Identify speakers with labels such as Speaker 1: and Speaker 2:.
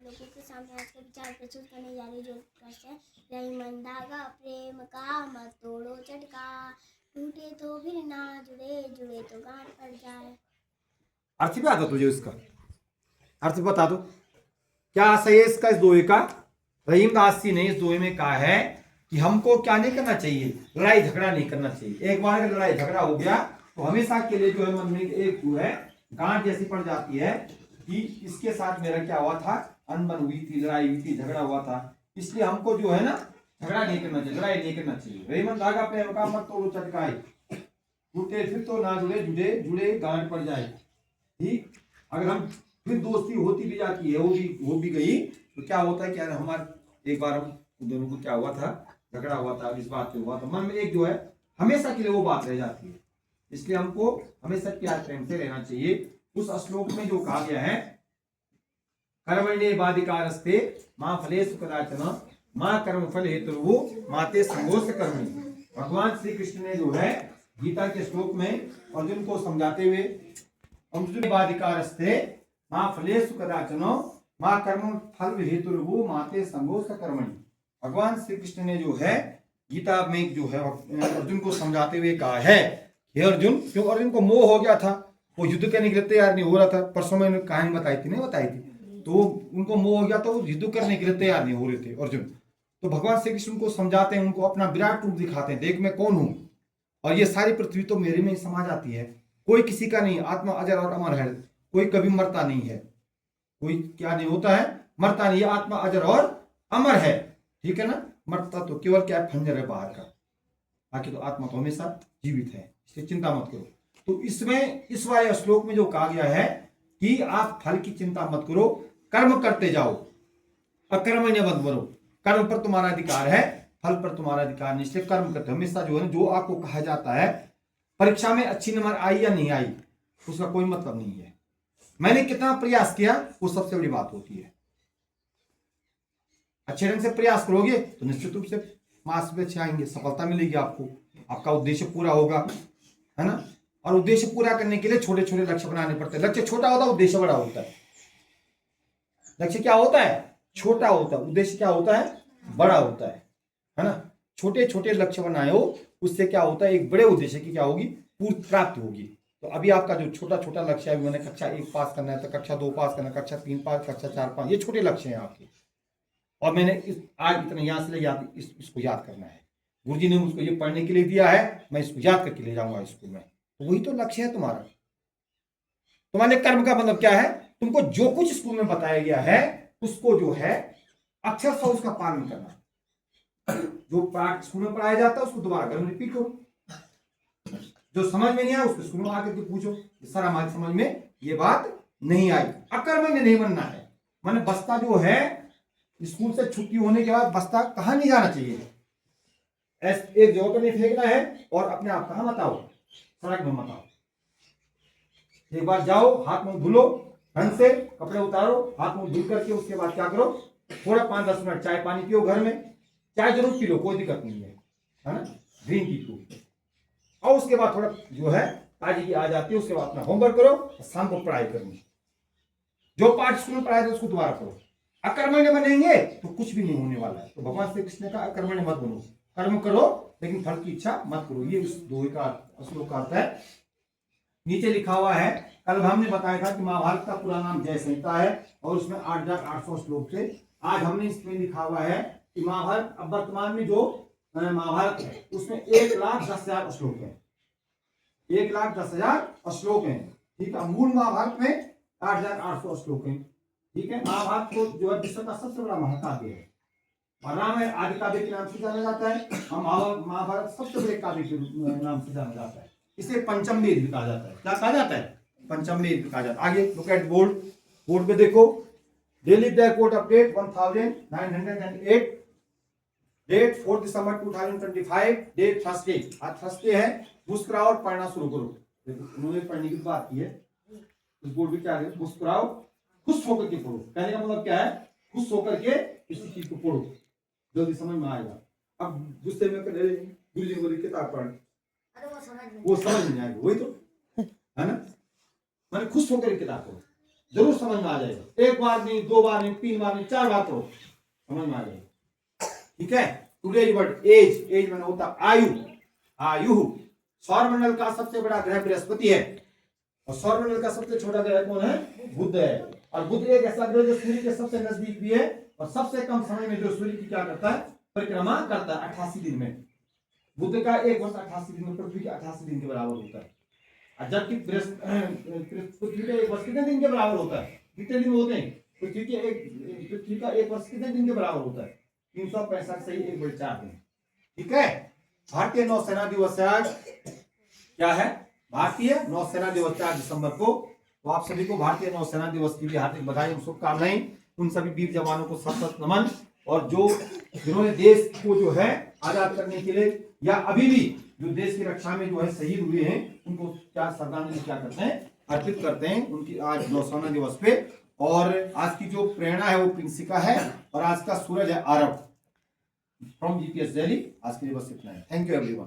Speaker 1: लोगों के सामने आज के विचार प्रस्तुत करने जा रही जो प्रश्न है, रही मन धागा प्रेम का मत तोड़ो चटका, टूटे तो फिर ना जुड़े, जुड़े तो गांठ पड़ जाए।
Speaker 2: अर्थ भी आता तुझे उसका अर्थ बता दो, क्या सही है इसका, इस दोहे का। रहीम दास जी ने इस दोहे में कहा है कि हमको क्या नहीं करना चाहिए, लड़ाई झगड़ा नहीं करना चाहिए। एक बार अगर लड़ाई झगड़ा हो गया तो हमेशा के लिए जो है मन में एक जो है गांठ जैसी पड़ जाती है कि इसके साथ मेरा क्या हुआ था, अनबन हुई थी, लड़ाई हुई थी, झगड़ा हुआ था। इसलिए हमको जो है ना झगड़ा नहीं करना चाहिए, लड़ाई नहीं करना चाहिए। रहीमन धागा प्रेम का मत तोड़ो चटकाए, टूटे फिर तो ना जुड़े, जुड़े जुड़े गांठ पड़ जाए। ठीक, अगर हम फिर दोस्ती होती भी जाती है, वो भी गई तो क्या होता है, क्या हमारे एक बार हम दोनों को क्या हुआ था, झगड़ा हुआ था, इस बात पे हुआ था, मन में एक जो है हमेशा के लिए वो बात रह जाती है। इसलिए हमको हमेशा प्यार प्रेम से रहना चाहिए। उस श्लोक में जो कहा गया है, कर्मण्ये बाधिकारस्ते मां फलेषु कदाचन मां कर्म फल हेतुर्भु माते संगोष्ठ कर्मणि। भगवान श्री कृष्ण ने जो है गीता के श्लोक में अर्जुन को समझाते हुए, अर्जुन बाधिकारस्ते मां फलेषु कदाचन मां कर्म फल हेतुर्भु माते संगोष्ठ कर्मणि। भगवान श्री कृष्ण ने जो है गीता में जो है अर्जुन को समझाते हुए कहा है, हे अर्जुन, क्यों अर्जुन को मोह हो गया था, वो युद्ध करने के लिए तैयार नहीं हो रहा था। परसों मैंने कहानी बताई थी, नहीं बताई थी, तो उनको मोह हो गया तो वो युद्ध करने के लिए तैयार नहीं हो रहे थे अर्जुन। तो भगवान श्री कृष्ण को समझाते हैं, उनको अपना विराट रूप दिखाते हैं, देख मैं कौन हूं और ये सारी पृथ्वी तो मेरे में ही समा जाती है, कोई किसी का नहीं, आत्मा अजर और अमर है, कोई कभी मरता नहीं है, कोई क्या नहीं होता है, मरता नहीं है, आत्मा अजर और अमर है। ठीक है ना, मरता तो केवल क्या खंजर है बाहर का, बाकी तो आत्मा तो हमेशा जीवित है, इसलिए चिंता मत करो। तो इसमें इस वाले श्लोक में जो कहा गया है कि आप फल की चिंता मत करो, कर्म करते जाओ, अकर्मण्य मत बनो। कर्म पर तुम्हारा अधिकार है, फल पर तुम्हारा अधिकार नहीं, इसलिए कर्म करते हमेशा जो है ना, जो आपको कहा जाता है परीक्षा में अच्छी नंबर आई या नहीं आई उसका कोई मतलब नहीं है, मैंने कितना प्रयास किया वो सबसे बड़ी बात होती है। अच्छे ढंग से प्रयास करोगे तो निश्चित रूप से मार्क्स भी अच्छे आएंगे, सफलता मिलेगी आपको, आपका उद्देश्य पूरा होगा, है ना। और उद्देश्य पूरा करने के लिए छोटे छोटे लक्ष्य बनाने पड़ते हैं। लक्ष्य छोटा होता है, उद्देश्य बड़ा होता है। लक्ष्य क्या होता है, छोटा होता है, उद्देश्य क्या होता है, बड़ा होता है ना। छोटे छोटे लक्ष्य बनाए हो, उससे क्या होता है, एक बड़े उद्देश्य की क्या होगी, पूर्ति प्राप्ति होगी। तो अभी आपका जो छोटा छोटा लक्ष्य है, मैंने कक्षा 1 पास करना है, तो कक्षा 2 पास करना है, कक्षा 3 पास, कक्षा 4 पास, ये छोटे लक्ष्य हैं आपके। और मैंने आज इतना यहाँ से याद इसको याद करना है, गुरुजी ने मुझको ये पढ़ने के लिए दिया है, मैं इसको याद करके ले जाऊंगा स्कूल में, तो वही तो लक्ष्य है तुम्हारा। तुम्हारे कर्म का मतलब क्या है, तुमको जो कुछ स्कूल में बताया गया है उसको जो है अक्षर से उसका पालन करना। जो पाठ स्कूल में पढ़ाया जाता है उसको दोबारा घर में रिपीट करो, जो समझ में नहीं आया उसको स्कूल में आकर के पूछो, सर हमारी समझ में ये बात नहीं आई। अकर्मण्य नहीं बनना है, माने बस्ता जो है स्कूल से छुट्टी होने के बाद बस्ता कहाँ नहीं जाना चाहिए, एक जगह पर नहीं फेंकना है, और अपने आप कहाँ मत आओ, सड़क में मत आओ। एक बार जाओ, हाथ मुंह धुलो ढंग से, कपड़े उतारो, हाथ मुंह धुल करके उसके बाद क्या करो, थोड़ा 5-10 मिनट चाय पानी पियो, घर में चाय जरूर पी लो, कोई दिक्कत नहीं है ना, ग्रीन टी पियो। और उसके बाद थोड़ा जो है ताजगी आ जाती है, उसके बाद अपना होमवर्क करो, शाम को पढ़ाई करनी, जो पाठ स्कूल में पढ़ाया था उसको दोबारा करो। अकर्मण्य बनेंगे तो कुछ भी नहीं होने वाला है। तो भगवान श्री कृष्ण का अकर्मण्य मत बनो, कर्म करो लेकिन फल की इच्छा मत करो, ये उस दोहे का श्लोक का अर्थ है। नीचे लिखा हुआ है, कल हमने बताया था कि महाभारत का पूरा नाम जय संहिता है और उसमें 8,800 श्लोक थे। आज हमने इसमें लिखा हुआ है कि महाभारत अब वर्तमान में जो महाभारत है उसमें 1,10,000 श्लोक है, 1,10,000 श्लोक है। ठीक है, मूल महाभारत में 8,800 श्लोक है। ठीक है, महाभारत को जो है विश्व का सबसे बड़ा महाकाव्य है, और रामायण आदि काव्य के नाम से जाना जाता है, और महाभारत सबसे बड़े काव्य के नाम से जाना जाता है। इसे पंचम वेद भी कहा जाता है। क्या कहा जाता है, पंचम वेद भी कहा जाता है। आगे लुक एट बोर्ड, बोर्ड पे देखो, daily blackboard update 1908, date 4 दिसंबर 2025, डेट थर्सडे, आज थर्सडे है। मुस्कुराओ और पढ़ना शुरू करो। उन्होंने पढ़ने की बात की है, इस बोर्ड पे क्या है, मुस्कुराओ, खुश होकर के पढ़ो। कहने का मतलब क्या है, खुश होकर के किसी चीज को पढ़ो, जल्दी समझ में आएगा। अब गुस्से में गुरु जी बोली किताब पढ़, वो समझ नहीं आएगा, वही तो है ना, मैंने खुश होकर किताब पढ़ो। जरूर समझ में आ जाएगा। एक बार नहीं, 2 बार नहीं, 3 बार नहीं, 4 बार पढ़ो, समझ में आ जाएगा। ठीक है। टुडेज वर्ड एज, एज मैंने होता आयु, आयु। सौरमंडल का सबसे बड़ा ग्रह बृहस्पति है और सौरमंडल का सबसे छोटा ग्रह कौन है? बुध है। और बुध एक ऐसा ग्रह जो सूर्य के सबसे नजदीक भी है और सबसे कम समय में जो सूर्य की क्या करता है? परिक्रमा करता है 88 दिन में। बुध का एक वर्ष 88 दिन में पृथ्वी के 88 दिन के बराबर होता है। और जबकि पृथ्वी का एक वर्ष कितने दिन के बराबर होता है? कितने दिन होते हैं? पृथ्वी का एक वर्ष कितने दिन के बराबर होता है? 365 सही 1/4 दिन। ठीक है। भारतीय नौसेना दिवस आज क्या है? भारतीय नौसेना दिवस 4 दिसंबर को। तो आप सभी को भारतीय नौसेना दिवस की भी हार्दिक बधाई और शुभकामनाएं। उन सभी वीर जवानों को सशक्त नमन, और जो जिन्होंने देश को जो है आजाद करने के लिए या अभी भी जो देश की रक्षा में जो है शहीद हुए हैं, उनको क्या श्रद्धांजलि क्या करते हैं? अर्पित करते हैं उनकी आज नौसेना दिवस पे। और आज की जो प्रेरणा है वो प्रिंसिका है और आज का सूरज है आरब। From GPS Delhi. आज के लिए बस इतना है। Thank you everyone.